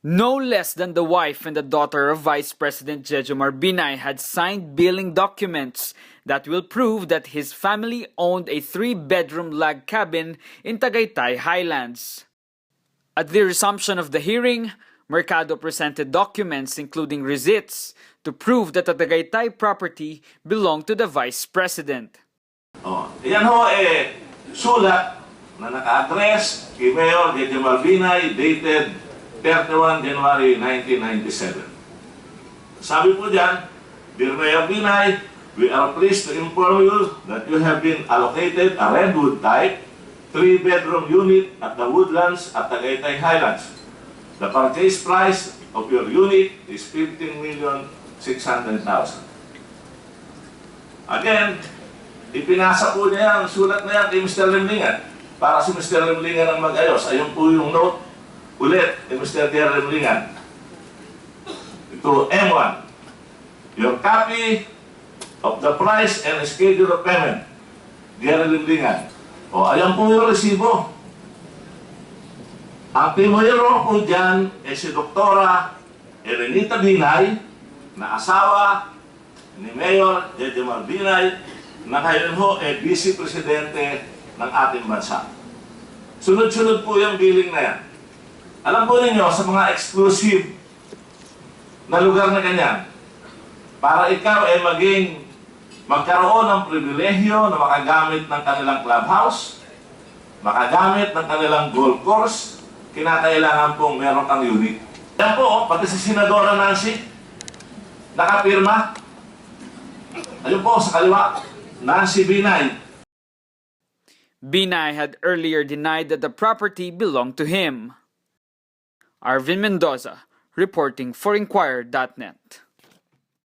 No less than the wife and the daughter of Vice President Jejomar Binay had signed billing documents that will prove that his family owned a 3-bedroom log cabin in Tagaytay Highlands. At the resumption of the hearing, Mercado presented documents including receipts to prove that the Tagaytay property belonged to the Vice President. Yan ho sulat na naka-address kay Mayor Jejomar Binay dated 31 January 1997. Sabi po dyan, Dear Mayor Binay, we are pleased to inform you that you have been allocated a redwood type 3-bedroom unit at the Woodlands at Tagaytay Highlands. The purchase price of your unit is 15,600,000. Again, ipinasa po niya ang sulat na yan kay Mr. Limlingan para si Mr. Limlingan ang mag-ayos. Ayun po yung note ulit ni Mr. Dear Limlingan. Ito, M1. Your copy of the price and schedule of payment. Dear Limlingan. Ayan po yung resibo. Ang timoyero po dyan ay si Doktora Elenita Binay, na asawa ni Mayor Jejomar Binay, na ngayon ho ay Vice Presidente ng ating bansa. Sunod-sunod po yung billing na yan. Alam po ninyo, sa mga exclusive na lugar na ganyan, para ikaw ay magkaroon ng pribilehyo na makagamit ng kanilang clubhouse, makagamit ng kanilang golf course, kinakailangan pong meron kang unit. Yan po, pati si Senadora Nancy, nakapirma. Ayun po, sa kaliwa, Nancy Binay. Binay had earlier denied that the property belonged to him. Arvin Mendoza, reporting for Inquirer.net.